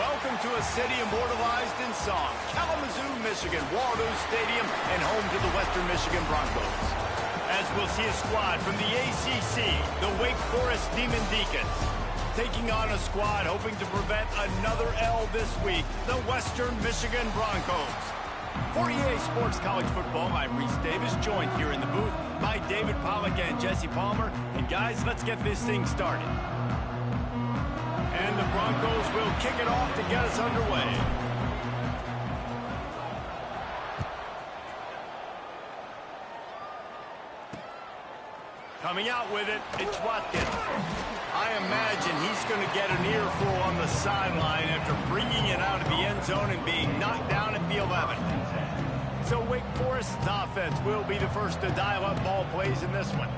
Welcome to a city immortalized in song, Kalamazoo, Michigan, Waldo Stadium, and home to the Western Michigan Broncos. As we'll see a squad from the ACC, the Wake Forest Demon Deacons, taking on a squad hoping to prevent another L this week, the Western Michigan Broncos. For EA Sports College Football, I'm Reese Davis, joined here in the booth by David Pollack and Jesse Palmer. And guys, let's get this thing started. And the Broncos will kick it off to get us underway. Coming out with it, it's Watkins. I imagine he's going to get an earful on the sideline after bringing it out of the end zone and being knocked down at the 11. So Wake Forest's offense will be the first to dial up ball plays in this one.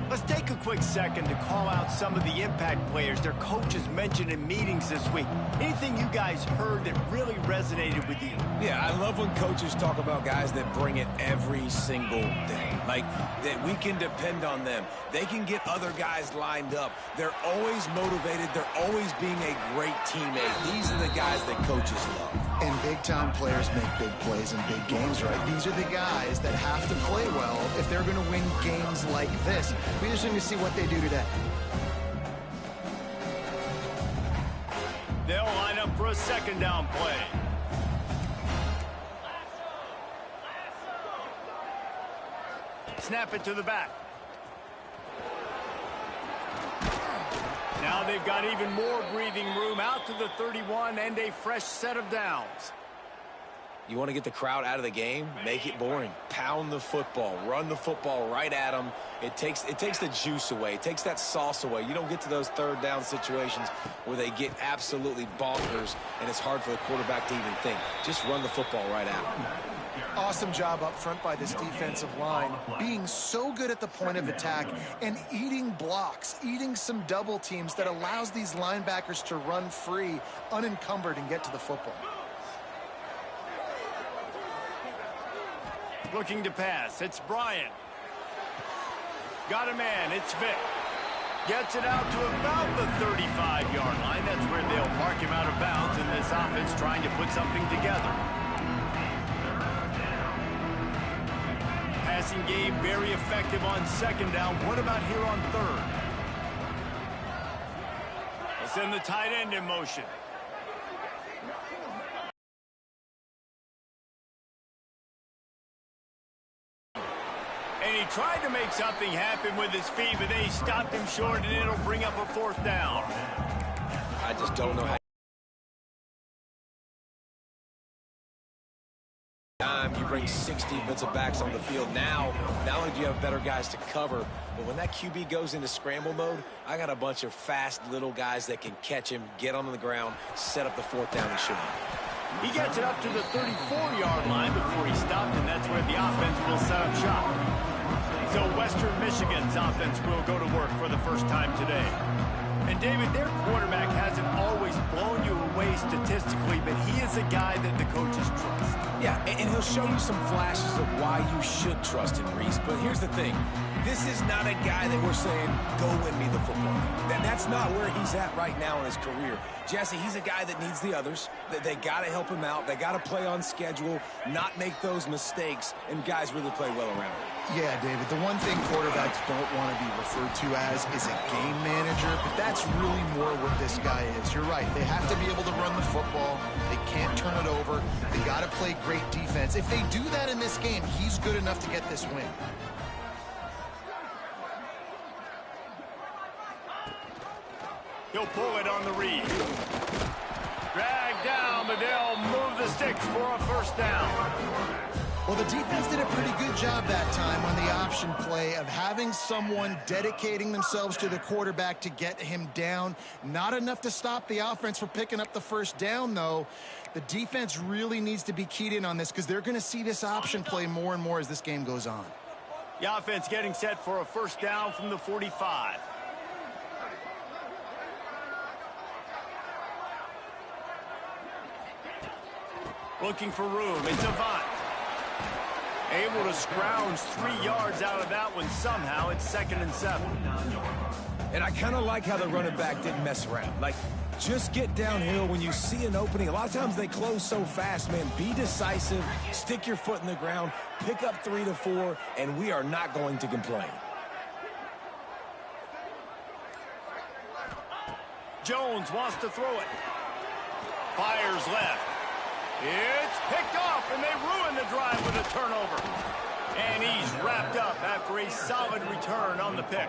Let's take a quick second to call out some of the impact players their coaches mentioned in meetings this week. Anything you guys heard that really resonated with you? Yeah, I love when coaches talk about guys that bring it every single day. Like, that we can depend on them. They can get other guys lined up. They're always motivated. They're always being a great teammate. These are the guys that coaches love. And big-time players make big plays in big games, right? These are the guys that have to play well if they're going to win games like this. We just need to see what they do today. They'll line up for a second down play. Snap it to the back. Now they've got even more breathing room out to the 31 and a fresh set of downs. You want to get the crowd out of the game? Make it boring. Pound the football. Run the football right at them. It takes the juice away. It takes that sauce away. You don't get to those third down situations where they get absolutely bonkers and it's hard for the quarterback to even think. Just run the football right at them. Awesome job up front by this defensive line, being so good at the point of attack and eating blocks, eating some double teams that allows these linebackers to run free, unencumbered, and get to the football. Looking to pass, it's Bryant. Got a man, it's Vic. Gets it out to about the 35-yard line. That's where they'll mark him out of bounds, and this offense trying to put something together. Passing game very effective on second down. What about here on third? They'll send the tight end in motion. And he tried to make something happen with his feet, but they stopped him short, and it'll bring up a fourth down. I just don't know how. You bring 6 defensive backs on the field. Now, not only do you have better guys to cover, but when that QB goes into scramble mode, I got a bunch of fast little guys that can catch him, get on the ground, set up the fourth down and shoot him. He gets it up to the 34-yard line before he stopped, and that's where the offense will set up shop. So Western Michigan's offense will go to work for the first time today. And David, their quarterback hasn't always blown you away statistically, but he is a guy that the coaches trust. Yeah, and he'll show you some flashes of why you should trust him, Reese. But here's the thing. This is not a guy that we're saying, go win me the football game. That's not where he's at right now in his career. Jesse, he's a guy that needs the others. They got to help him out. They got to play on schedule, not make those mistakes, and guys really play well around him. Yeah, David, the one thing quarterbacks don't want to be referred to as is a game manager, but that's really more what this guy is. You're right. They have to be able to run the football. They can't turn it over. They got to play great defense. If they do that in this game, he's good enough to get this win. He'll pull it on the read. Drag down, but they'll move the sticks for a first down. Well, the defense did a pretty good job that time on the option play of having someone dedicating themselves to the quarterback to get him down. Not enough to stop the offense from picking up the first down, though. The defense really needs to be keyed in on this because they're going to see this option play more and more as this game goes on. The offense getting set for a first down from the 45. Looking for room. It's Avant. Able to scrounge 3 yards out of that one somehow. It's 2nd and 7. And I kind of like how the running back didn't mess around. Like, Just get downhill when you see an opening. A lot of times they close so fast, man. Be decisive, stick your foot in the ground, pick up 3 to 4, and we are not going to complain. Jones wants to throw it. Fires left. It's picked off, and they ruin the drive with a turnover. And he's wrapped up after a solid return on the pick.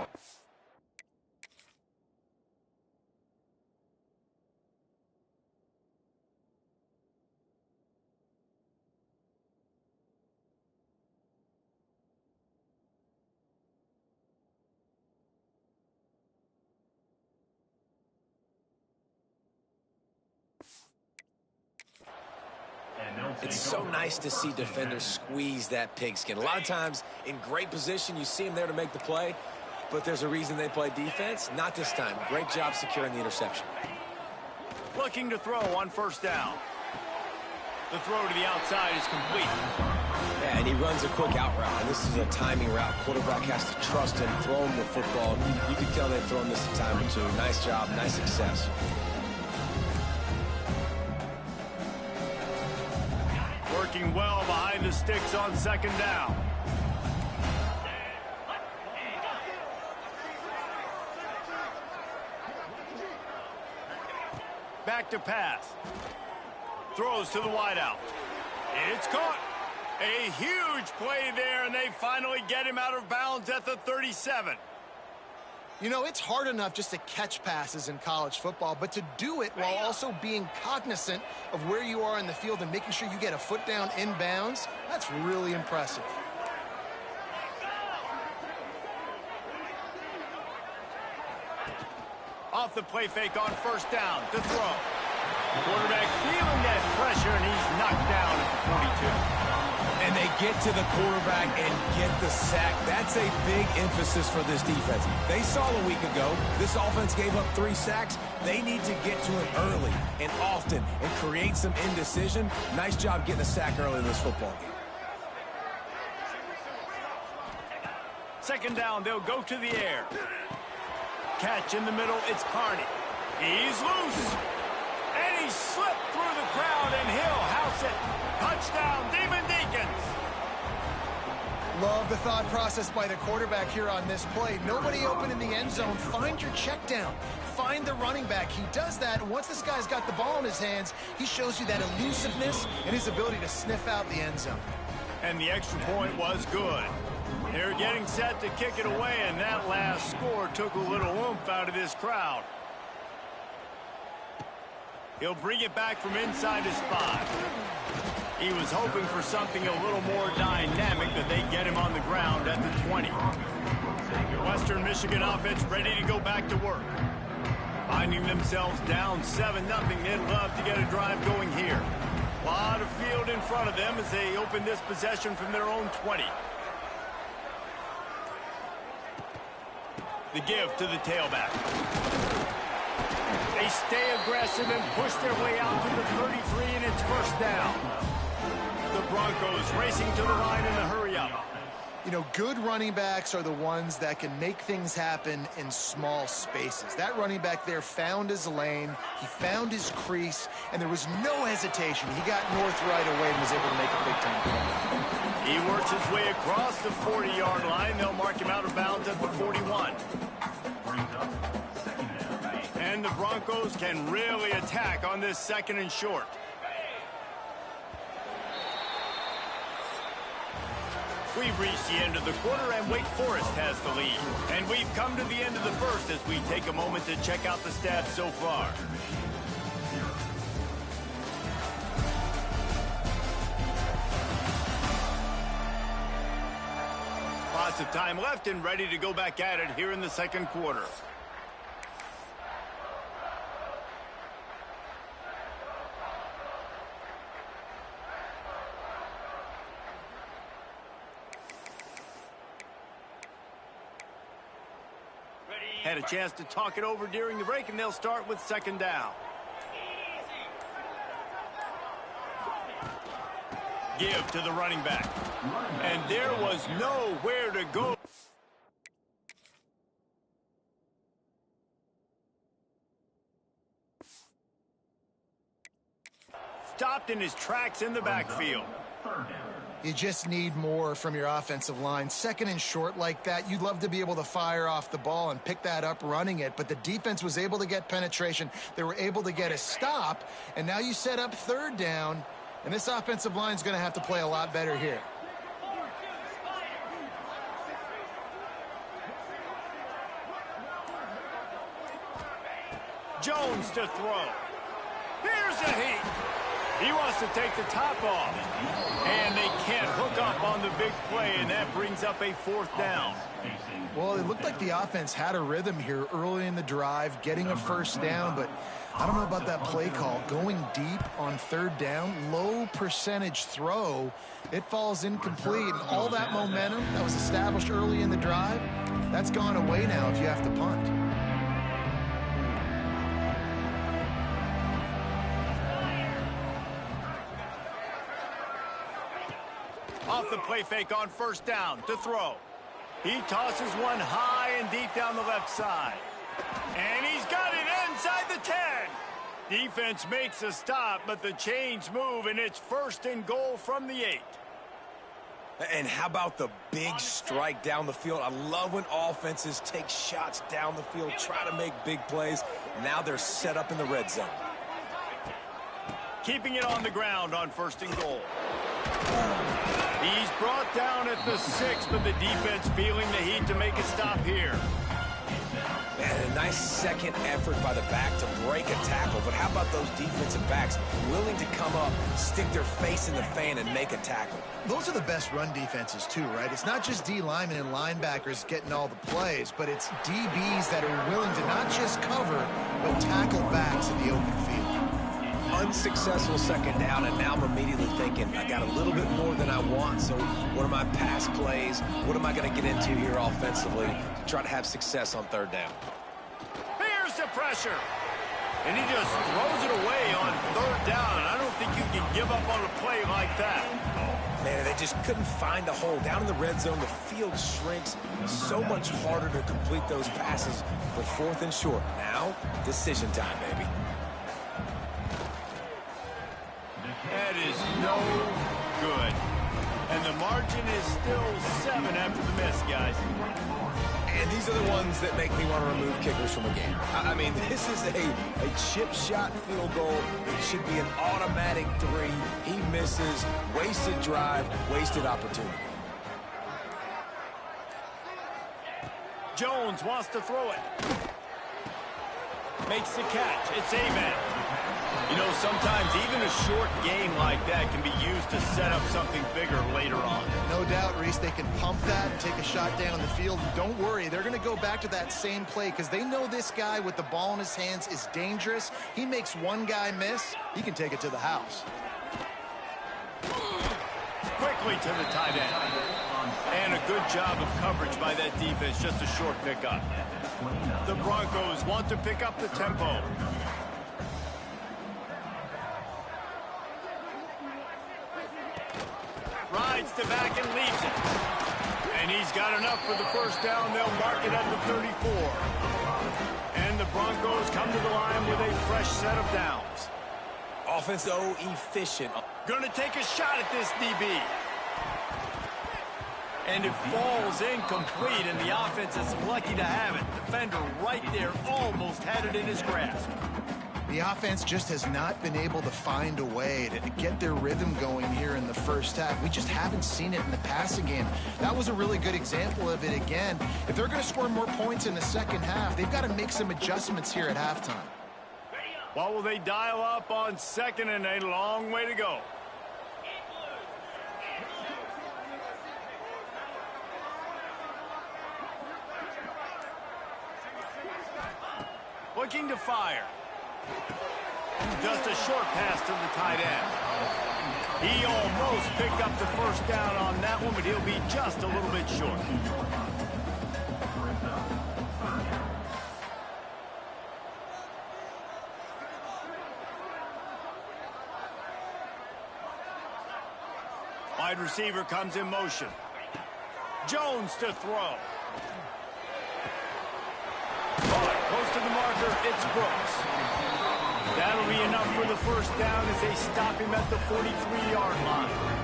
It's so nice to see defenders squeeze that pigskin. A lot of times in great position, you see them there to make the play, but there's a reason they play defense. Not this time. Great job securing the interception. Looking to throw on first down. The throw to the outside is complete. Yeah, and he runs a quick out route. And this is a timing route. Quarterback has to trust him, throw him the football. You can tell they've thrown this a time or two. Nice job, nice success. Working well behind the sticks on second down. Back to pass. Throws to the wideout. It's caught. A huge play there, and they finally get him out of bounds at the 37. You know, it's hard enough just to catch passes in college football, but to do it while also being cognizant of where you are in the field and making sure you get a foot down inbounds, that's really impressive. Off the play fake on first down to throw. Quarterback feeling that pressure, and he's knocked down at the 42. And they get to the quarterback and get the sack. That's a big emphasis for this defense. They saw a week ago, this offense gave up 3 sacks. They need to get to it early and often and create some indecision. Nice job getting a sack early in this football game. Second down, they'll go to the air. Catch in the middle, it's Carney. He's loose. And he slipped through the crowd, and he'll house it. Touchdown, Demon Deacons. Love the thought process by the quarterback here on this play. Nobody open in the end zone. Find your check down. Find the running back. He does that, and once this guy's got the ball in his hands, he shows you that elusiveness and his ability to sniff out the end zone. And the extra point was good. They're getting set to kick it away, and that last score took a little oomph out of this crowd. He'll bring it back from inside his 5. He was hoping for something a little more dynamic, but they get him on the ground at the 20. Western Michigan offense ready to go back to work. Finding themselves down 7-0, they'd love to get a drive going here. A lot of field in front of them as they open this possession from their own 20. The give to the tailback. They stay aggressive and push their way out to the 33, and it's first down. The Broncos racing to the line in a hurry-up. You know, good running backs are the ones that can make things happen in small spaces. That running back there found his lane, he found his crease, and there was no hesitation. He got north right away and was able to make a big-time play. He works his way across the 40-yard line. They'll mark him out of bounds at the 41. And the Broncos can really attack on this second and short. We've reached the end of the quarter, and Wake Forest has the lead. And we've come to the end of the first as we take a moment to check out the stats so far. Lots of time left and ready to go back at it here in the second quarter. Had a chance to talk it over during the break, and they'll start with second down. Give to the running back. And there was nowhere to go. stopped in his tracks in the backfield. You just need more from your offensive line. Second and short like that, you'd love to be able to fire off the ball and pick that up running it, but the defense was able to get penetration. They were able to get a stop, and now you set up third down, and this offensive line is going to have to play a lot better here. Jones to throw. Here's a heat. He wants to take the top off. And they can't hook up on the big play, and that brings up a fourth down. Well, it looked like the offense had a rhythm here early in the drive, getting a first down, but I don't know about that play call. Going deep on third down, low percentage throw, it falls incomplete, and all that momentum that was established early in the drive, that's gone away now if you have to punt. Off the play fake on first down to throw. He tosses one high and deep down the left side. And he's got it inside the 10. Defense makes a stop, but the chains move, and it's first and goal from the 8. And how about the big strike down the field? I love when offenses take shots down the field, try to make big plays. Now they're set up in the red zone. Keeping it on the ground on first and goal. He's brought down at the 6, but the defense feeling the heat to make a stop here. And a nice second effort by the back to break a tackle. But how about those defensive backs willing to come up, stick their face in the fan, and make a tackle? Those are the best run defenses, too, right? It's not just D linemen and linebackers getting all the plays, but it's DBs that are willing to not just cover, but tackle backs in the open field. Unsuccessful second down, and now I'm immediately thinking, I got a little bit more than I want, so what are my pass plays? What am I going to get into here offensively to try to have success on third down? Here's the pressure. And he just throws it away on third down. I don't think you can give up on a play like that. Man, they just couldn't find a hole. Down in the red zone, the field shrinks. So much harder to complete those passes, but fourth and short. Now, decision time, baby. That is no good. And the margin is still 7 after the miss, guys. And these are the ones that make me want to remove kickers from a game. I mean, this is a chip shot field goal. It should be an automatic 3. He misses. Wasted drive, wasted opportunity. Jones wants to throw it. Makes the catch. It's Amen. You know, sometimes even a short game like that can be used to set up something bigger later on. No doubt, Reese, they can pump that and take a shot down the field. Don't worry, they're going to go back to that same play because they know this guy with the ball in his hands is dangerous. He makes one guy miss, he can take it to the house. Quickly to the tight end. And a good job of coverage by that defense, just a short pickup. The Broncos want to pick up the tempo. Rides the back and leaves it. And he's got enough for the first down. They'll mark it at the 34. And the Broncos come to the line with a fresh set of downs. Offense, though, efficient. Going to take a shot at this DB. And it falls incomplete, and the offense is lucky to have it. Defender right there almost had it in his grasp. The offense just has not been able to find a way to get their rhythm going here in the first half. We just haven't seen it in the passing game. That was a really good example of it again. If they're going to score more points in the second half, they've got to make some adjustments here at halftime. What will they dial up on second and a long way to go? Looking to fire. Just a short pass to the tight end. He almost picked up the first down on that one, but he'll be just a little bit short. Wide receiver comes in motion. Jones to throw. Close to the marker, it's Brooks. That'll be enough for the first down as they stop him at the 43-yard line.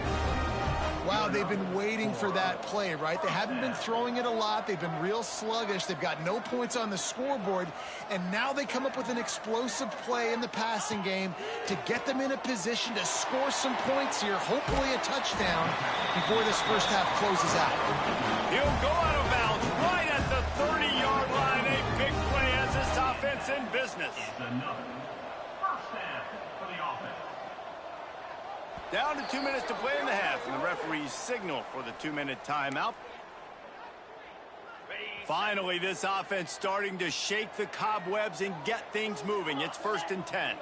Wow, they've been waiting for that play, right? They haven't been throwing it a lot. They've been real sluggish. They've got no points on the scoreboard. And now they come up with an explosive play in the passing game to get them in a position to score some points here, hopefully a touchdown, before this first half closes out. He'll go out of bounds right at the 30-yard line. A big play has this offense in business. Down to 2 minutes to play in the half, and the referees signal for the 2-minute timeout. Finally, this offense starting to shake the cobwebs and get things moving. It's 1st and 10.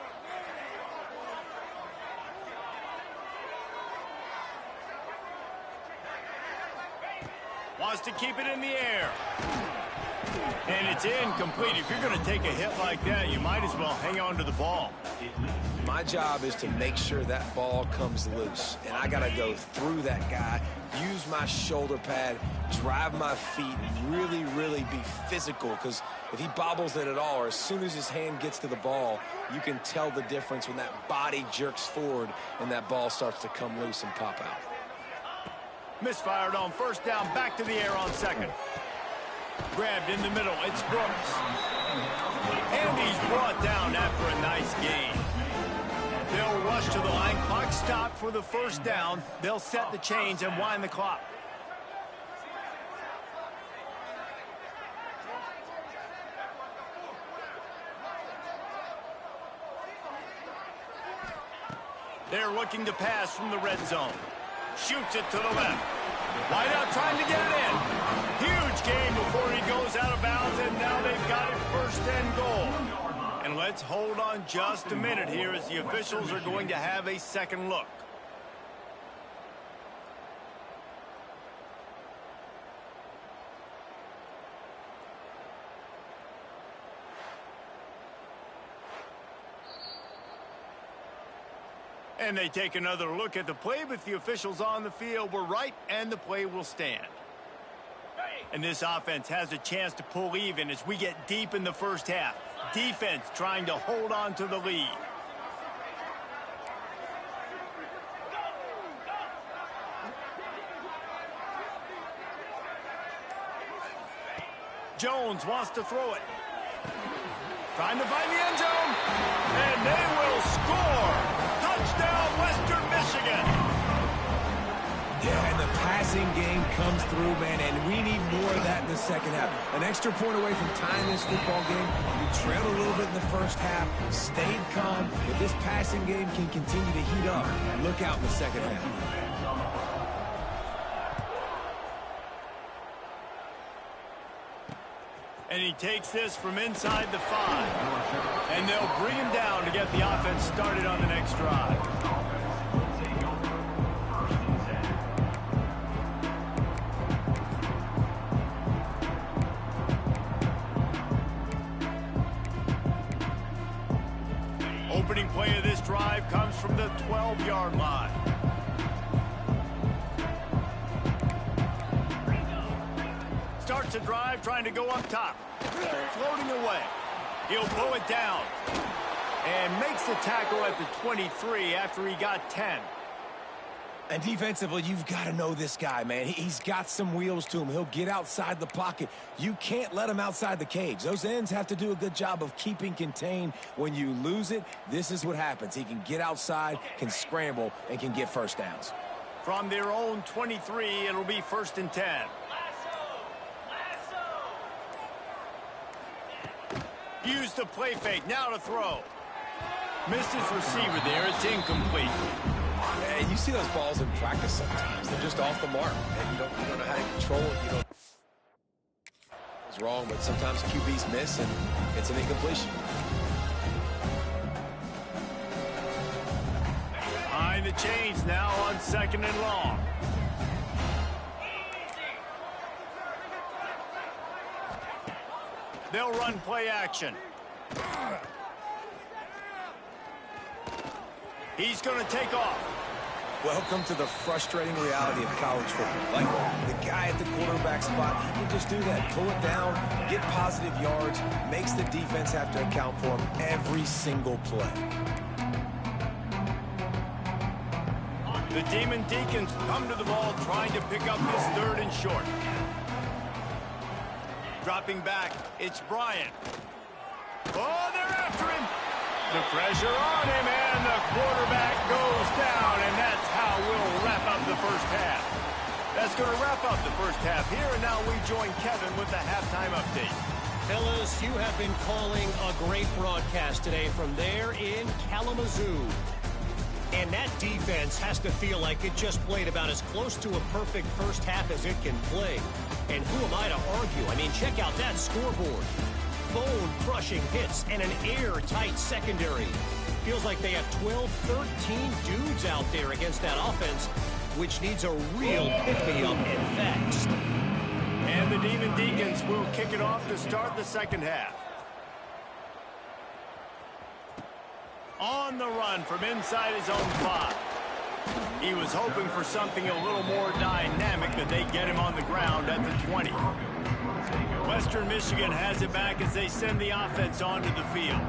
Wants to keep it in the air. And it's incomplete. If you're going to take a hit like that, you might as well hang on to the ball. My job is to make sure that ball comes loose, and I got to go through that guy, use my shoulder pad, drive my feet, really, really be physical, because if he bobbles it at all, or as soon as his hand gets to the ball, you can tell the difference when that body jerks forward and that ball starts to come loose and pop out. Misfired on first down, back to the air on second. Grabbed in the middle, it's Brooks. And he's brought down after a nice gain. They'll rush to the line. Clock stopped for the first down. They'll set the chains and wind the clock. They're looking to pass from the red zone. Shoots it to the left. Wide out trying to get it in. Huge gain before he goes out of bounds, and now they've got it 1st and goal. And let's hold on just a minute here as the officials are going to have a second look. And they take another look at the play, but the officials on the field were right, and the play will stand. And this offense has a chance to pull even as we get deep in the first half. Defense trying to hold on to the lead. Jones wants to throw it. Trying to find the end zone. And they will score. Touchdown, Western Michigan. Yeah, and the passing game comes through, man, and we need more of that in the second half. An extra point away from tying this football game. We trailed a little bit in the first half, stayed calm. If this passing game can continue to heat up, look out in the second half. And he takes this from inside the 5. And they'll bring him down to get the offense started on the next drive. Opening play of this drive comes from the 12-yard line. Starts a drive trying to go up top. Floating away. He'll pull it down. And makes the tackle at the 23 after he got 10. And defensively, you've got to know this guy, man. He's got some wheels to him. He'll get outside the pocket. You can't let him outside the cage. Those ends have to do a good job of keeping contained. When you lose it, this is what happens. He can get outside, can scramble, and can get first downs. From their own 23, it'll be 1st and 10. Use the play fake, now to throw. Missed his receiver there, it's incomplete. Yeah, you see those balls in practice sometimes. They're just off the mark, and you don't know how to control it. You don't. It's wrong, but sometimes QBs miss, and it's an incompletion. Behind the chains now on 2nd and long. They'll run play action. He's going to take off. Welcome to the frustrating reality of college football. Like, the guy at the quarterback spot, he can just do that. Pull it down, get positive yards, makes the defense have to account for him every single play. The Demon Deacons come to the ball trying to pick up this 3rd and short. Dropping back, it's Bryant. Oh, they're after him. The pressure on him, and the quarterback goes down, and that's how we'll wrap up the first half. That's going to wrap up the first half here, and now we join Kevin with the halftime update. Fellas, you have been calling a great broadcast today from there in Kalamazoo. And that defense has to feel like it just played about as close to a perfect first half as it can play. And who am I to argue? I mean, check out that scoreboard. Bone-crushing hits and an airtight secondary. Feels like they have 12, 13 dudes out there against that offense, which needs a real pick-me-up and fast. And the Demon Deacons will kick it off to start the second half. On the run from inside his own 5. He was hoping for something a little more dynamic, that they get him on the ground at the 20. Western Michigan has it back as they send the offense onto the field.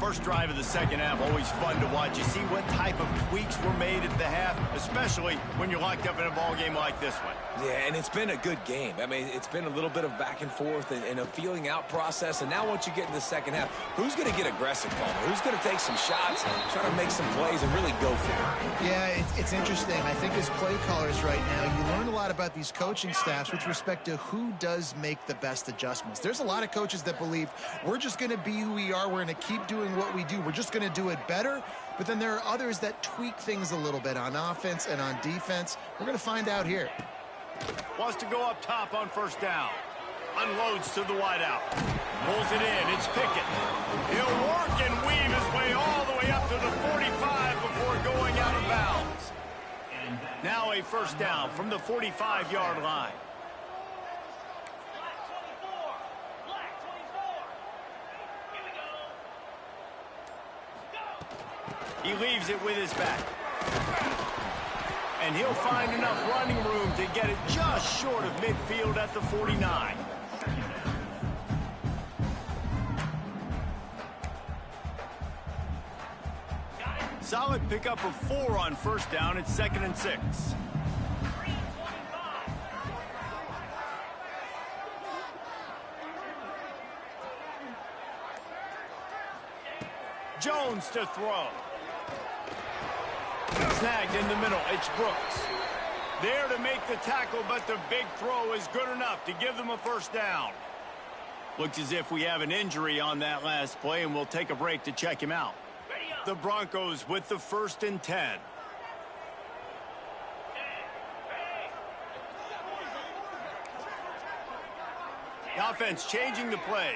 First drive of the second half, always fun to watch. You see what type of tweaks were made at the half, especially when you're locked up in a ball game like this one. Yeah, and it's been a good game. I mean, it's been a little bit of back and forth and a feeling out process. And now once you get in the second half, who's going to get aggressive, Palmer? Who's going to take some shots, try to make some plays, and really go for it? Yeah, it's interesting. I think as play callers right now, you learn a lot about these coaching staffs with respect to who does make the best adjustments. There's a lot of coaches that believe we're just going to be who we are. We're going to keep doing what we do. We're just going to do it better. But then there are others that tweak things a little bit on offense and on defense. We're going to find out here. Wants to go up top on first down. Unloads to the wideout. Pulls it in. It's Pickett. He'll work and weave his way all the way up to the 45 before going out of bounds. Now a first down from the 45-yard line. He leaves it with his back. And he'll find enough running room to get it just short of midfield at the 49. Solid pickup of 4 on first down. It's 2nd and 6. Jones to throw. Snagged in the middle. It's Brooks. There to make the tackle, but the big throw is good enough to give them a first down. Looks as if we have an injury on that last play, and we'll take a break to check him out. The Broncos with the 1st and 10. The offense changing the play.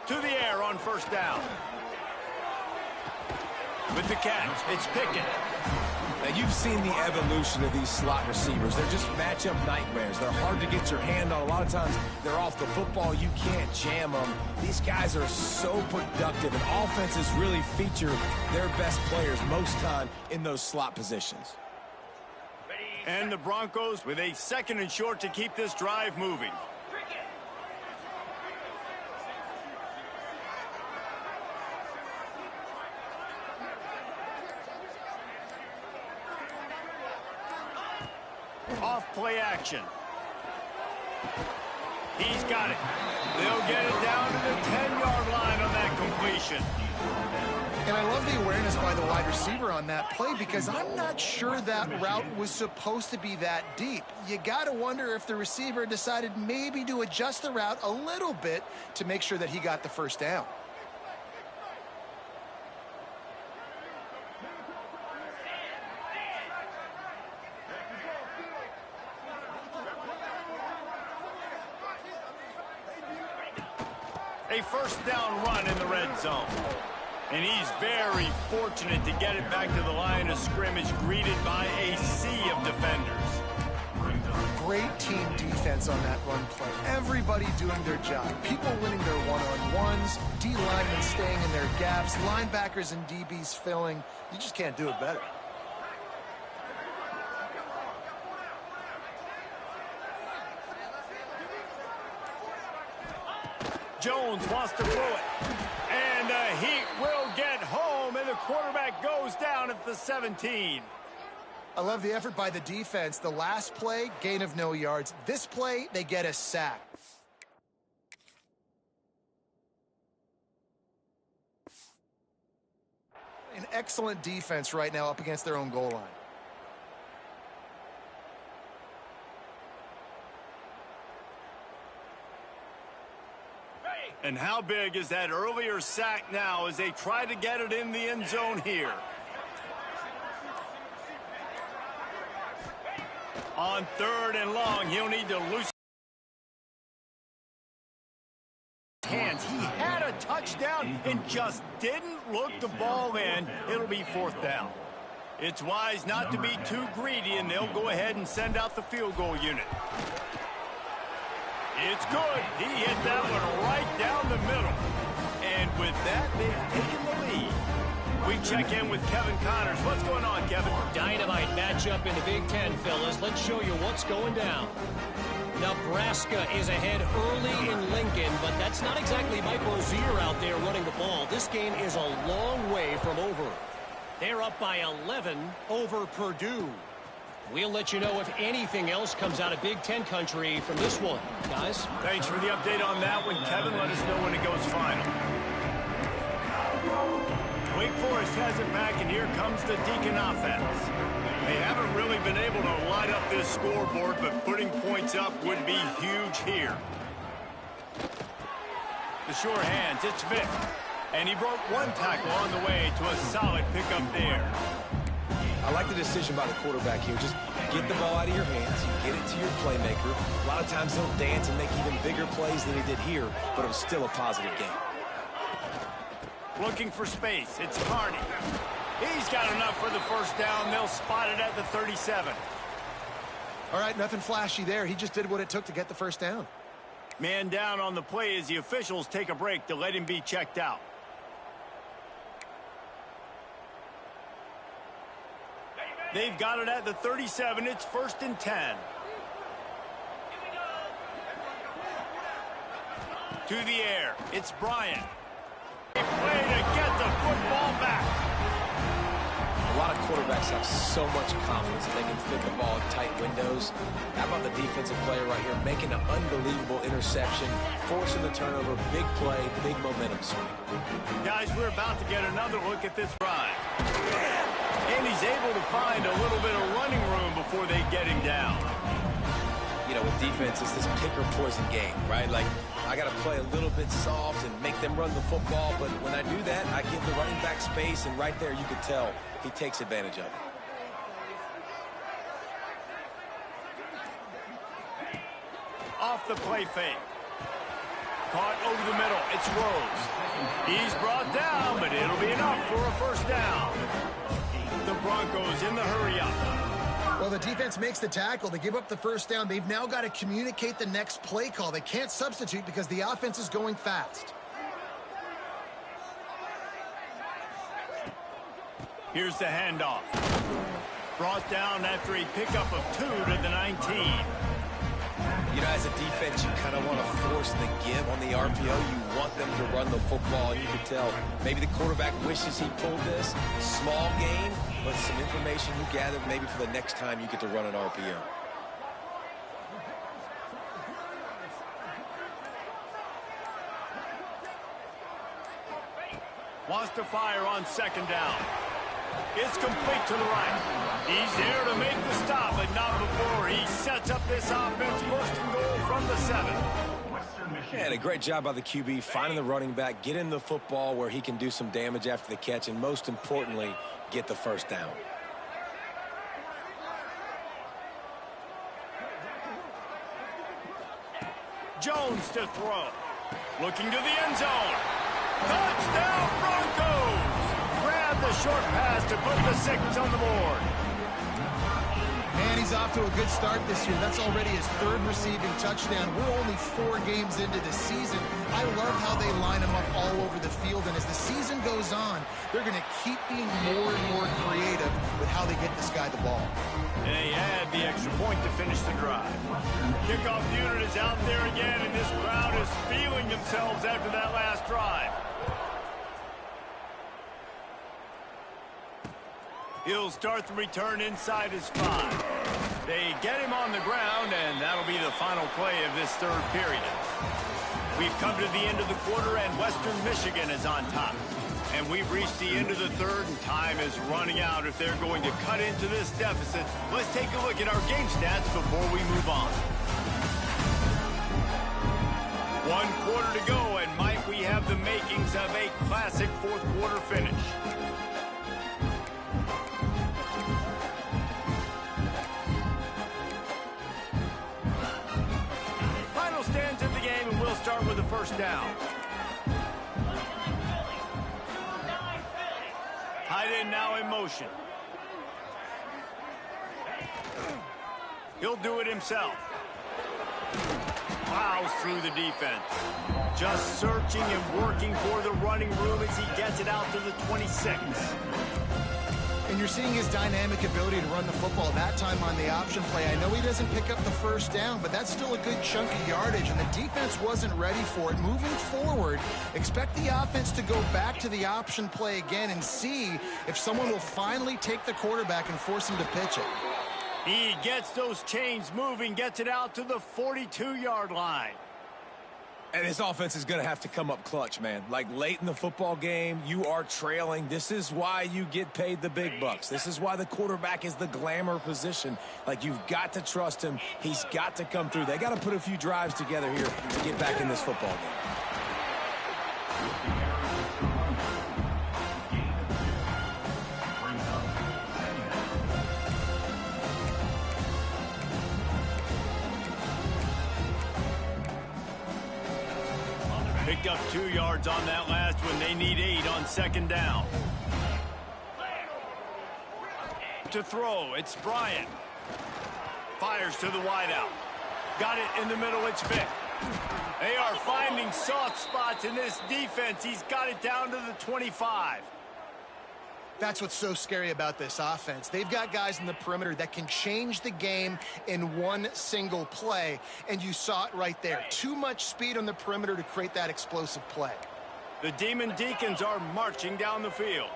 To the air on first down. With the catch, it's Pickett. Now, you've seen the evolution of these slot receivers. They're just matchup nightmares. They're hard to get your hand on. A lot of times, they're off the football. You can't jam them. These guys are so productive, and offenses really feature their best players most time in those slot positions. And the Broncos with a 2nd and short to keep this drive moving. Off play action. He's got it. They'll get it down to the 10-yard line on that completion. And I love the awareness by the wide receiver on that play, because I'm not sure that route was supposed to be that deep. You got to wonder if the receiver decided maybe to adjust the route a little bit to make sure that he got the first down. A first down run in the red zone. And he's very fortunate to get it back to the line of scrimmage, greeted by a sea of defenders. great team defense on that run play. Everybody doing their job. People winning their one-on-ones, D linemen staying in their gaps, linebackers and DBs filling. You just can't do it better. Jones wants to throw it. And the Heat will get home, and the quarterback goes down at the 17. I love the effort by the defense. The last play, gain of no yards. This play, they get a sack. An excellent defense right now up against their own goal line. And how big is that earlier sack now as they try to get it in the end zone here? On 3rd and long, he'll need to loosen his hands. He had a touchdown and just didn't look the ball in. It'll be 4th down. It's wise not to be too greedy, and they'll go ahead and send out the field goal unit. It's good. He hit that one right down the middle. And with that, they've taken the lead. We check in with Kevin Connors. What's going on, Kevin? Dynamite matchup in the Big Ten, fellas. Let's show you what's going down. Nebraska is ahead early in Lincoln, but that's not exactly Mike Rozier out there running the ball. This game is a long way from over. They're up by 11 over Purdue. We'll let you know if anything else comes out of Big Ten country from this one. Guys? Thanks for the update on that one, Kevin. Let us know when it goes final. Wake Forest has it back, and here comes the Deacon offense. They haven't really been able to light up this scoreboard, but putting points up would be huge here. The sure hands, it's Vic. And he broke one tackle on the way to a solid pickup there. I like the decision by the quarterback here. Just get the ball out of your hands, get it to your playmaker. A lot of times he'll dance and make even bigger plays than he did here, but it was still a positive game. Looking for space. It's Carney. He's got enough for the first down. They'll spot it at the 37. All right, nothing flashy there. He just did what it took to get the first down. Man down on the play as the officials take a break to let him be checked out. They've got it at the 37. It's 1st and 10. To the air. It's Bryant. They play to get the football back. A lot of quarterbacks have so much confidence that they can fit the ball in tight windows. How about the defensive player right here making an unbelievable interception, forcing the turnover, big play, big momentum swing. Guys, we're about to get another look at this drive. And he's able to find a little bit of running room before they get him down. You know, with defense, it's this pick or poison game, right? Like, I got to play a little bit soft and make them run the football, but when I do that, I give the running back space, and right there you can tell he takes advantage of it. Off the play fake. Caught over the middle. It's Rose. He's brought down, but it'll be enough for a first down. The Broncos in the hurry-up. Well, the defense makes the tackle. They give up the first down. They've now got to communicate the next play call. They can't substitute because the offense is going fast. Here's the handoff. Brought down after a pickup of 2 to the 19. You know, as a defense, you kind of want to force the give on the RPO. You want them to run the football, and you can tell maybe the quarterback wishes he pulled this. Small gain, but some information you gathered maybe for the next time you get to run an RPO. Wants to fire on 2nd down. It's complete to the right. He's there to make the stop, but not before he sets up this offense. 1st and goal from the 7. And a great job by the QB finding the running back, getting the football where he can do some damage after the catch, and most importantly, get the first down. Jones to throw. Looking to the end zone. Touchdown Broncos! Grab the short pass to put the 6 on the board. And he's off to a good start this year. That's already his 3rd receiving touchdown. We're only 4 games into the season. I love how they line him up all over the field. And as the season goes on, they're going to keep being more and more creative with how they get this guy the ball. And they add the extra point to finish the drive. Kickoff unit is out there again, and this crowd is feeling themselves after that last drive. He'll start the return inside his 5. They get him on the ground, and that'll be the final play of this 3rd period. We've come to the end of the quarter, and Western Michigan is on top. And we've reached the end of the 3rd, and time is running out if they're going to cut into this deficit. Let's take a look at our game stats before we move on. 1 quarter to go, and might we have the makings of a classic 4th quarter finish. Stands in the game, and we'll start with the first down. Tight end now in motion. He'll do it himself. Plows through the defense. Just searching and working for the running room as he gets it out to the 26. And you're seeing his dynamic ability to run the football that time on the option play. I know he doesn't pick up the first down, but that's still a good chunk of yardage, and the defense wasn't ready for it. Moving forward, expect the offense to go back to the option play again and see if someone will finally take the quarterback and force him to pitch it. He gets those chains moving, gets it out to the 42-yard line. And this offense is going to have to come up clutch, man. Like late in the football game, you are trailing. This is why you get paid the big bucks. This is why the quarterback is the glamour position. Like, you've got to trust him. He's got to come through. They got to put a few drives together here to get back in this football game. Picked up 2 yards on that last one. They need 8 on 2nd down. To throw, it's Bryant. Fires to the wideout. Got it in the middle, it's Vick. They are finding soft spots in this defense. He's got it down to the 25. That's what's so scary about this offense. They've got guys in the perimeter that can change the game in one single play, and you saw it right there. Too much speed on the perimeter to create that explosive play. The Demon Deacons are marching down the field.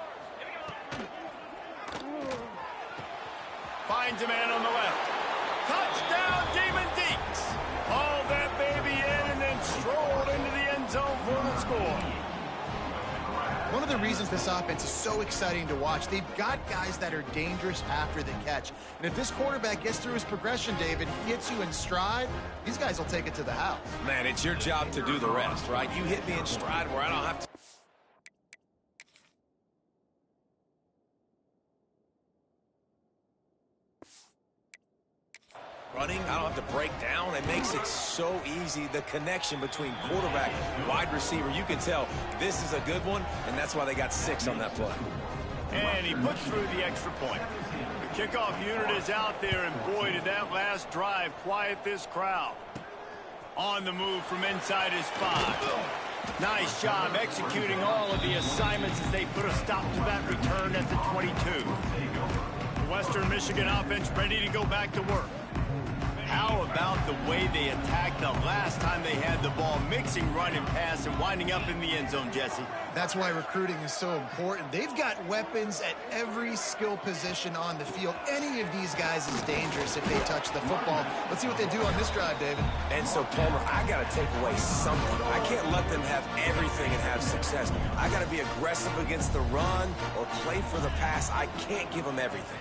Finds a man on the left. Touchdown, Demon Deeks! Haul that baby in and then strolled into the end zone for the score. One of the reasons this offense is so exciting to watch, they've got guys that are dangerous after the catch. And if this quarterback gets through his progression, David, he hits you in stride, these guys will take it to the house. Man, it's your job to do the rest, right? You hit me in stride where I don't have to. Running, I don't have to break down. It makes it so easy. The connection between quarterback, wide receiver, you can tell this is a good one, and that's why they got 6 on that play. And he puts through the extra point. The kickoff unit is out there, and boy, did that last drive quiet this crowd. On the move from inside his 5. Nice job executing all of the assignments as they put a stop to that return at the 22. The Western Michigan offense ready to go back to work. How about the way they attacked the last time they had the ball, mixing run and pass and winding up in the end zone, Jesse? That's why recruiting is so important. They've got weapons at every skill position on the field. Any of these guys is dangerous if they touch the football. Let's see what they do on this drive, David. And so, Palmer, I got to take away something. I can't let them have everything and have success. I got to be aggressive against the run or play for the pass. I can't give them everything.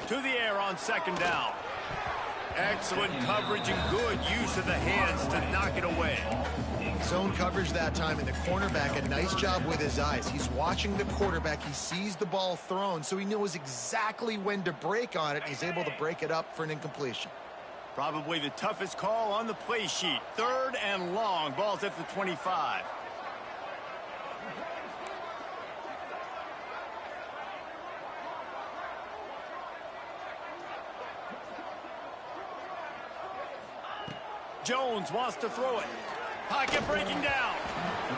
To the air on 2nd down. Excellent coverage and good use of the hands to knock it away. Zone coverage that time, and the cornerback, a nice job with his eyes. He's watching the quarterback. He sees the ball thrown, so he knows exactly when to break on it. He's able to break it up for an incompletion. Probably the toughest call on the play sheet. 3rd and long. Ball's at the 25. Jones wants to throw it. Pocket breaking down.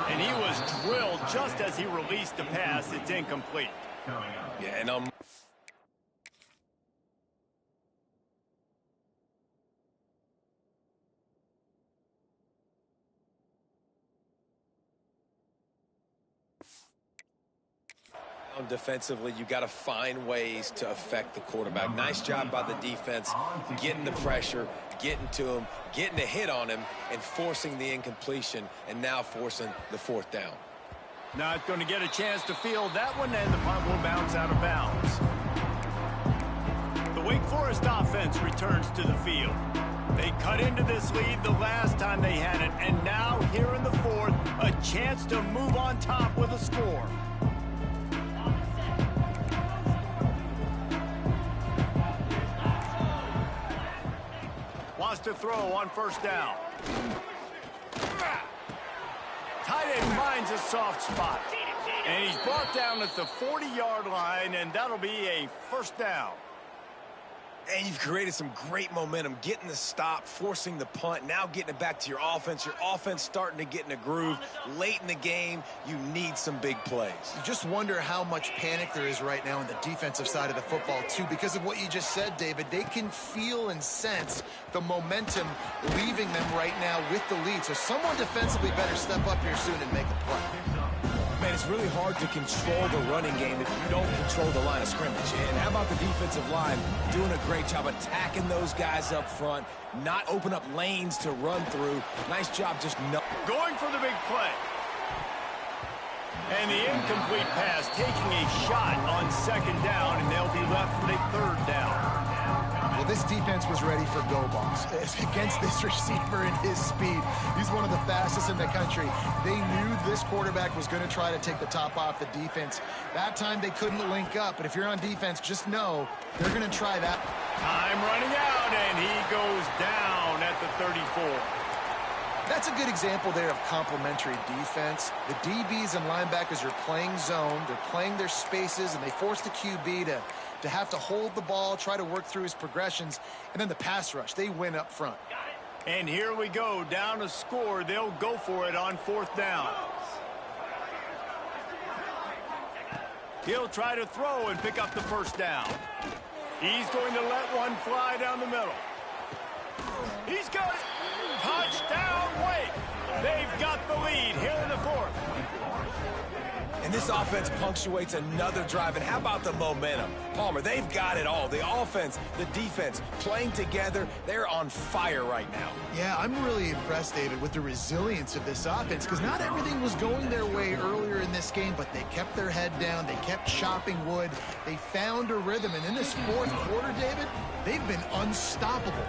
And he was drilled just as he released the pass. It's incomplete. Yeah, and I'm defensively, you got to find ways to affect the quarterback. Nice job by the defense, getting the pressure, getting to him, getting a hit on him, and forcing the incompletion, and now forcing the fourth down. Not going to get a chance to field that one, and the punt will bounce out of bounds. The Wake Forest offense returns to the field. They cut into this lead the last time they had it, and now here in the fourth, a chance to move on top with a score. Wants to throw on first down. Tight end finds a soft spot. And he's brought down at the 40-yard line, and that'll be a first down. And you've created some great momentum, getting the stop, forcing the punt, now getting it back to your offense. Your offense starting to get in a groove. Late in the game, you need some big plays. You just wonder how much panic there is right now on the defensive side of the football, too, because of what you just said, David. They can feel and sense the momentum leaving them right now with the lead. So someone defensively better step up here soon and make a play. Man, it's really hard to control the running game if you don't control the line of scrimmage. And how about the defensive line doing a great job attacking those guys up front, not open up lanes to run through. Nice job just going for the big play. And the incomplete pass taking a shot on second down, and they'll be left with a third down. Well, this defense was ready for go balls against this receiver and his speed. He's one of the fastest in the country. They knew this quarterback was going to try to take the top off the defense. That time they couldn't link up, but if you're on defense, just know they're going to try that. Time running out, and he goes down at the 34. That's a good example there of complementary defense. The DBs and linebackers are playing zone. They're playing their spaces, and they force the QB to have to hold the ball, try to work through his progressions, and then the pass rush, they win up front. And here we go, down a score. They'll go for it on fourth down. He'll try to throw and pick up the first down. He's going to let one fly down the middle. He's got it. Touchdown, Wake. They've got the lead here in the fourth. And this offense punctuates another drive. And how about the momentum? Palmer, they've got it all. The offense, the defense, playing together. They're on fire right now. Yeah, I'm really impressed, David, with the resilience of this offense, because not everything was going their way earlier in this game, but they kept their head down. They kept chopping wood. They found a rhythm. And in this fourth quarter, David, they've been unstoppable.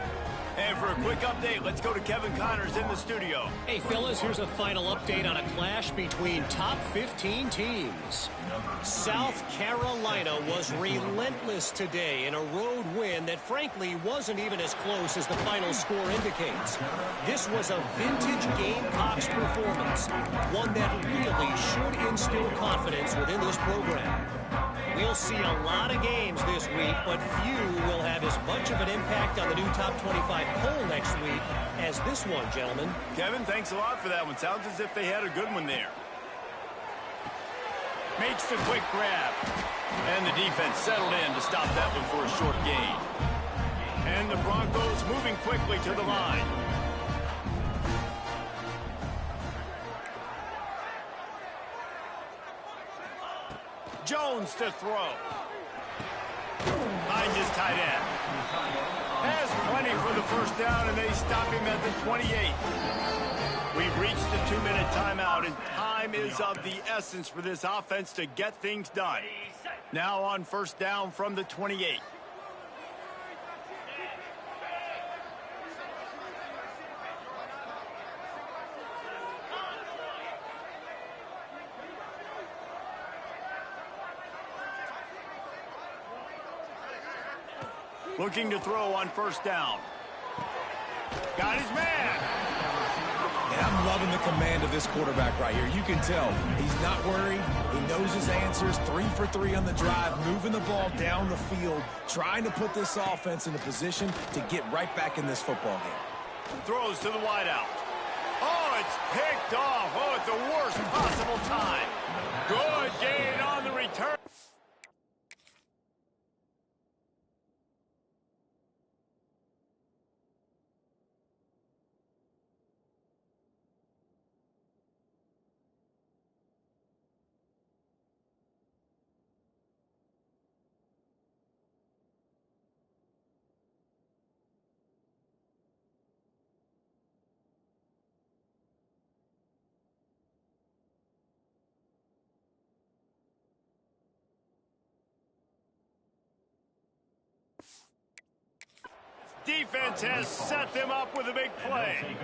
And for a quick update, let's go to Kevin Connors in the studio. Hey, fellas, here's a final update on a clash between top 15 teams. South Carolina was relentless today in a road win that, frankly, wasn't even as close as the final score indicates. This was a vintage Gamecocks performance, one that really should instill confidence within this program. We'll see a lot of games this week, but few will have as much of an impact on the new top 25 poll next week as this one, gentlemen. Kevin, thanks a lot for that one. Sounds as if they had a good one there. Makes the quick grab. And the defense settled in to stop that one for a short gain. And the Broncos moving quickly to the line. Jones to throw. Finds his tight end. Has plenty for the first down, and they stop him at the 28. We've reached the 2-minute timeout, and time is of the essence for this offense to get things done. Now on first down from the 28. Looking to throw on first down. Got his man. And I'm loving the command of this quarterback right here. You can tell he's not worried. He knows his answers. 3 for 3 on the drive, moving the ball down the field, trying to put this offense in a position to get right back in this football game. Throws to the wideout. Oh, it's picked off. Oh, at the worst possible time. Good gain on the return. Defense has set them up with a big play.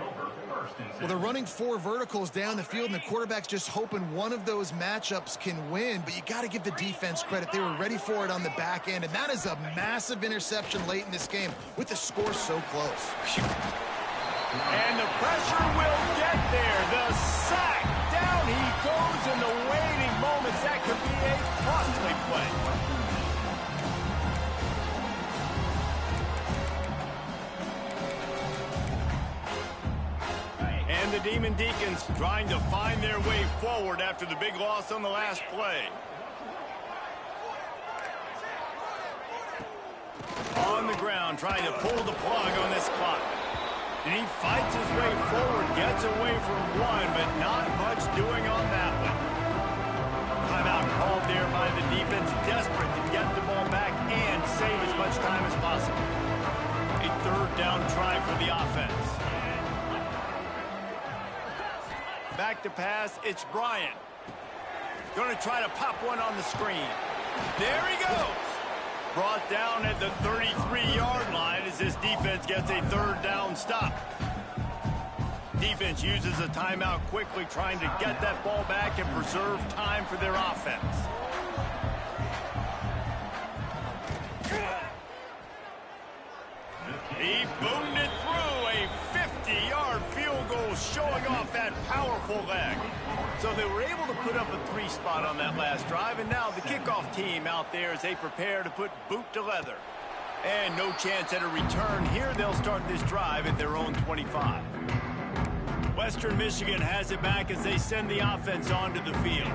Well, they're running 4 verticals down the field, and the quarterback's just hoping one of those matchups can win. But you got to give the defense credit. They were ready for it on the back end, and that is a massive interception late in this game with the score so close. And the pressure will get there. The sack. Down he goes in the waiting moments. That could be a costly play. And the Demon Deacons trying to find their way forward after the big loss on the last play. On the ground, trying to pull the plug on this clock. And he fights his way forward, gets away from one, but not much doing on that one. Timeout called there by the defense, desperate to get the ball back and save as much time as possible. A third down try for the offense. Back to pass, it's Bryant. Going to try to pop one on the screen. There he goes. Brought down at the 33-yard line as this defense gets a third down stop. Defense uses a timeout quickly, trying to get that ball back and preserve time for their offense. He boomed it through, a 50-yard field goal showing off that powerful leg. So they were able to put up a 3 spot on that last drive, and now the kickoff team out there as they prepare to put boot to leather. And no chance at a return here. They'll start this drive at their own 25. Western Michigan has it back as they send the offense onto the field.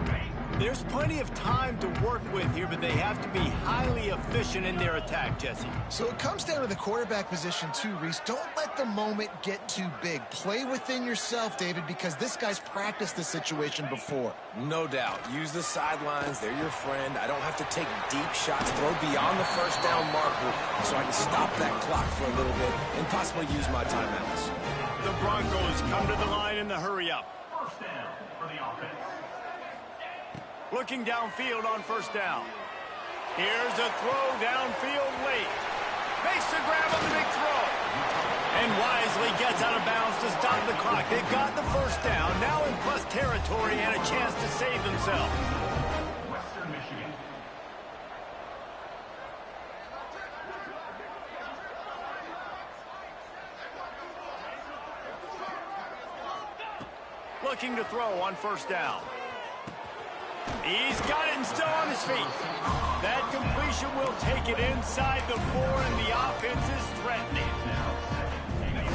There's plenty of time to work with here, but they have to be highly efficient in their attack, Jesse. So it comes down to the quarterback position too, Reese. Don't let the moment get too big. Play within yourself, David, because this guy's practiced this situation before. No doubt. Use the sidelines. They're your friend. I don't have to take deep shots, throw beyond the first down marker so I can stop that clock for a little bit and possibly use my timeouts. The Broncos come to the line in the hurry-up. First down for the offense. Looking downfield on first down. Here's a throw downfield late. Makes the grab on the big throw. And wisely gets out of bounds to stop the clock. They've got the first down, now in plus territory and a chance to save themselves. Western Michigan. Looking to throw on first down. He's got it and still on his feet. That completion will take it inside the 4, and the offense is threatening.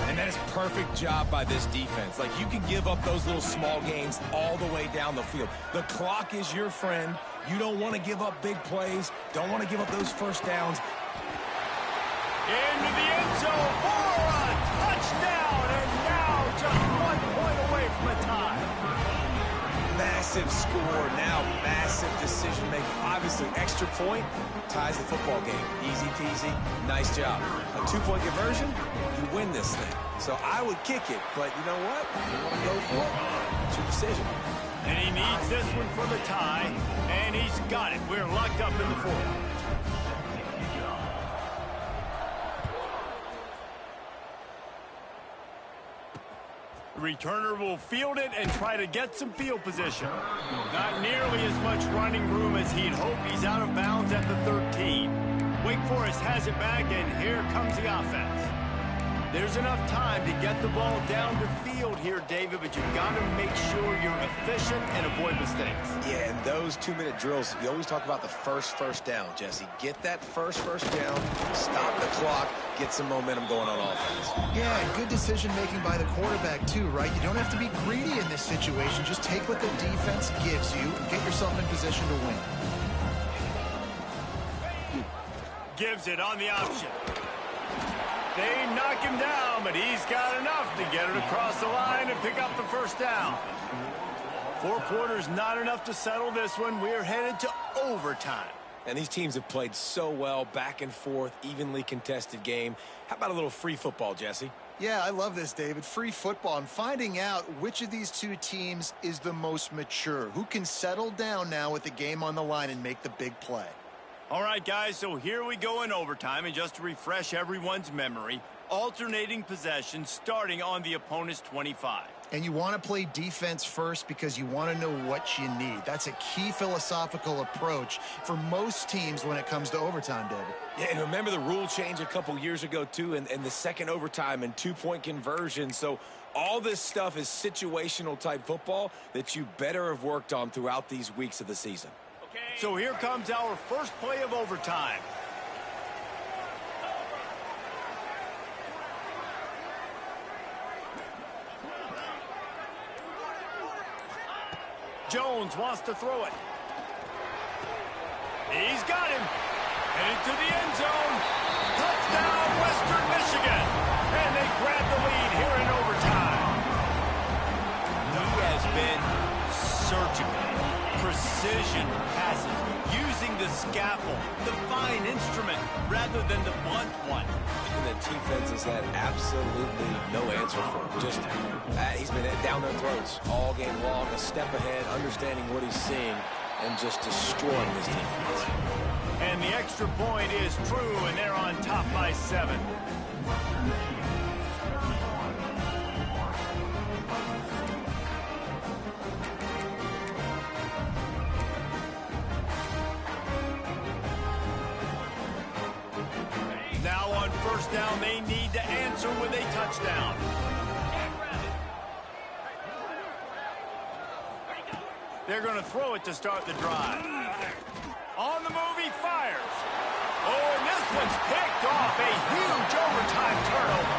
And that is perfect job by this defense. Like, you can give up those little small gains all the way down the field. The clock is your friend. You don't want to give up big plays. Don't want to give up those first downs. Into the end zone for a touchdown, and now just 1 point away from a tie. Massive score, now massive decision making. Obviously, extra point ties the football game. Easy peasy, nice job. A 2-point conversion, you win this thing. So I would kick it, but you know what? You want to go for it? It's your decision. And he needs this one for the tie, and he's got it. We're locked up in the 4th. Returner will field it and try to get some field position. Not nearly as much running room as he'd hoped. He's out of bounds at the 13. Wake Forest has it back, and here comes the offense. There's enough time to get the ball down the field here, David, but you've got to make sure you're efficient and avoid mistakes. Yeah, and those 2-minute drills, you always talk about the first down, Jesse. Get that first down, stop the clock, get some momentum going on offense. Yeah, and good decision-making by the quarterback, too, right? You don't have to be greedy in this situation. Just take what the defense gives you and get yourself in position to win. Gives it on the option. They knock him down, but he's got enough to get it across the line and pick up the first down. 4 quarters, not enough to settle this one. We're headed to overtime. And these teams have played so well, back and forth, evenly contested game. How about a little free football, Jesse? Yeah, I love this, David. Free football and finding out which of these two teams is the most mature. Who can settle down now with the game on the line and make the big play? All right, guys, so here we go in overtime. And just to refresh everyone's memory, alternating possession starting on the opponent's 25. And you want to play defense first because you want to know what you need. That's a key philosophical approach for most teams when it comes to overtime, David. Yeah, and remember the rule change a couple years ago, too, and the second overtime and 2-point conversion. So all this stuff is situational type football that you better have worked on throughout these weeks of the season. So here comes our first play of overtime. Jones wants to throw it. He's got him. Headed to the end zone. Touchdown, Western Michigan. And they grab the lead here in overtime. He has been surgical. Precision passes, using the scalpel, the fine instrument, rather than the blunt one. And the defense has had absolutely no answer for him. Just, he's been down their throats all game long, a step ahead, understanding what he's seeing, and just destroying this defense. And the extra point is true, and they're on top by 7. Now on first down, they need to answer with a touchdown. They're going to throw it to start the drive. On the move, he fires. Oh, and this one's picked off. A huge overtime turnover.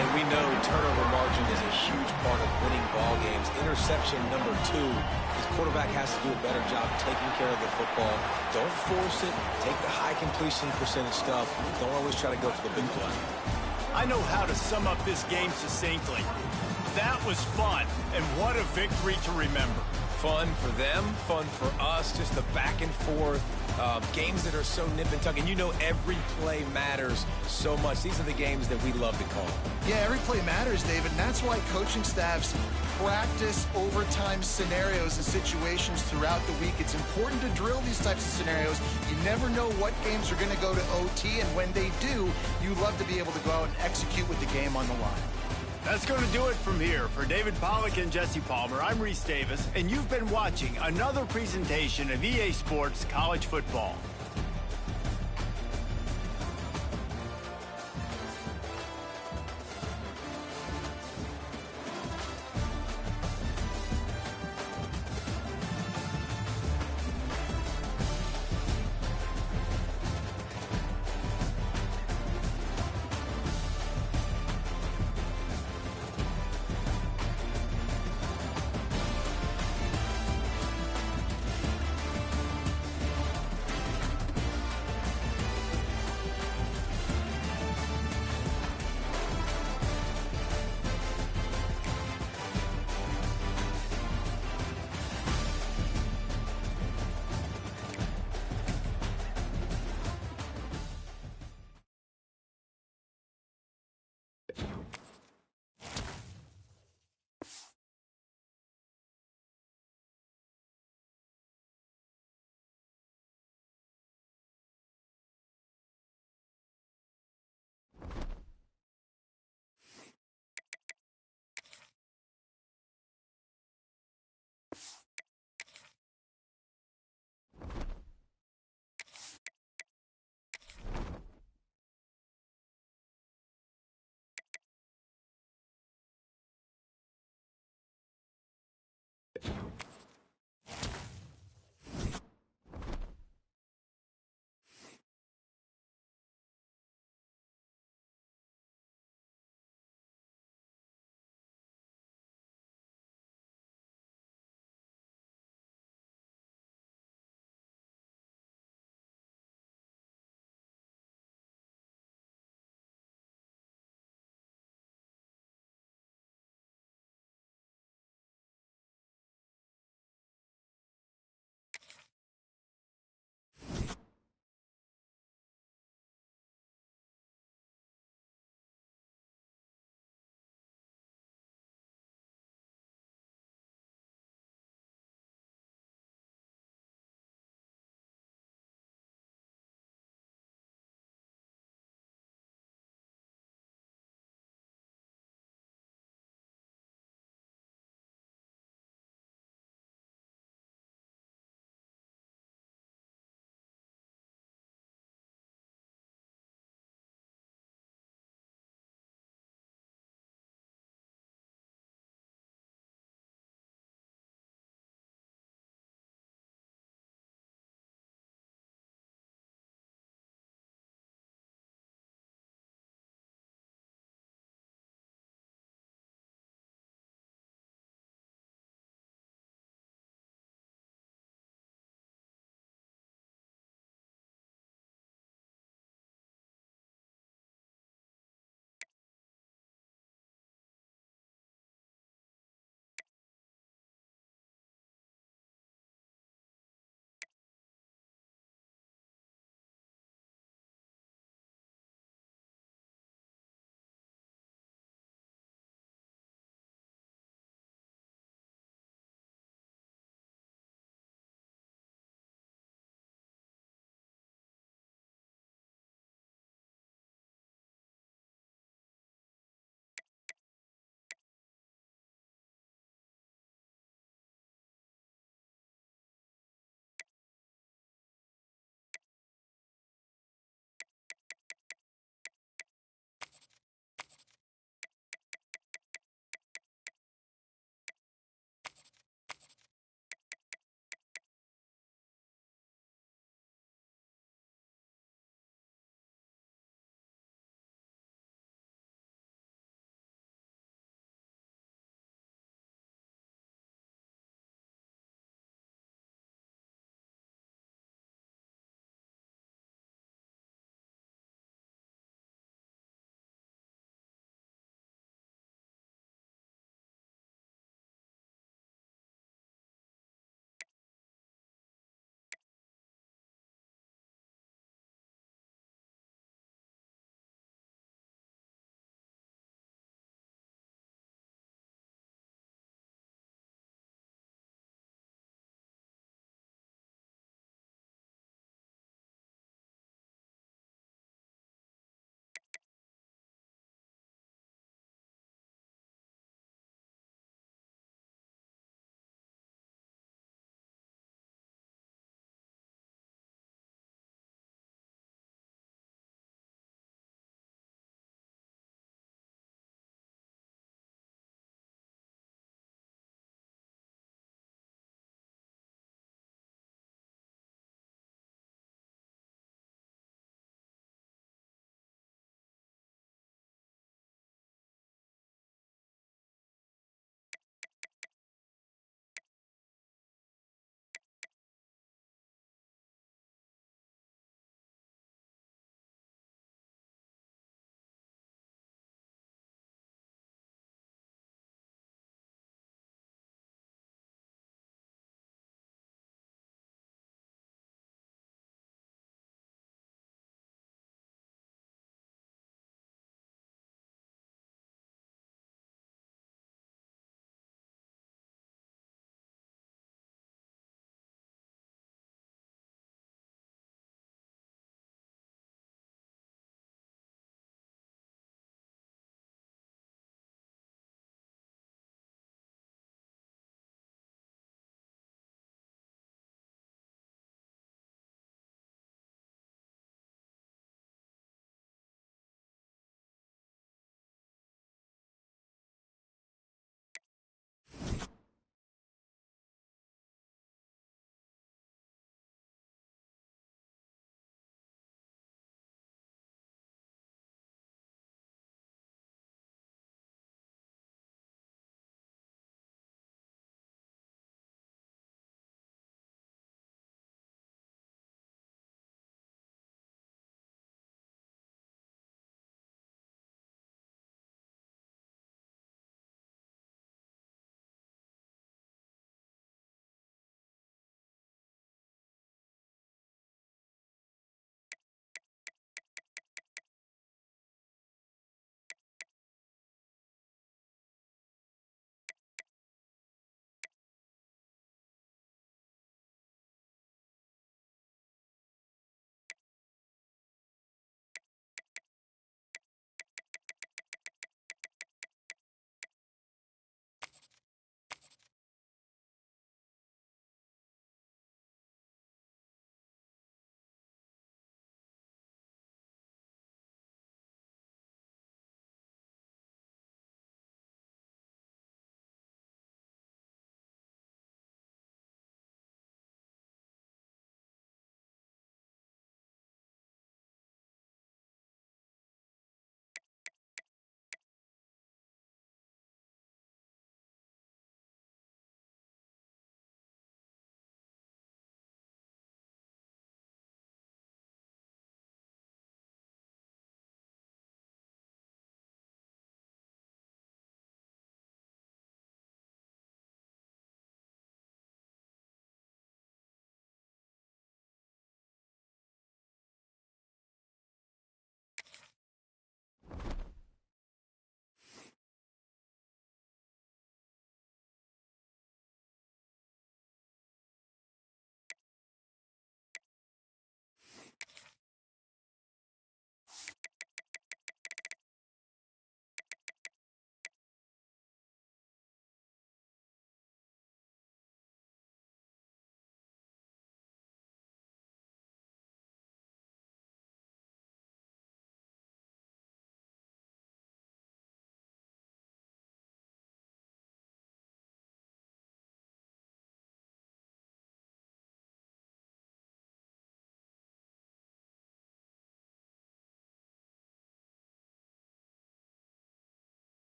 And we know turnover margin is a huge part of winning ball games. Interception number 2. His quarterback has to do a better job taking care of the football. Don't force it. Take the high completion percentage stuff. Don't always try to go for the big play. I know how to sum up this game succinctly. That was fun, and what a victory to remember. Fun for them, fun for us, just the back and forth, games that are so nip and tuck. And you know every play matters so much. These are the games that we love to call. Yeah, every play matters, David, and that's why coaching staffs practice overtime scenarios and situations throughout the week. It's important to drill these types of scenarios. You never know what games are going to go to OT, and when they do, you love to be able to go out and execute with the game on the line. That's going to do it from here. For David Pollack and Jesse Palmer, I'm Reese Davis, and you've been watching another presentation of EA Sports College Football.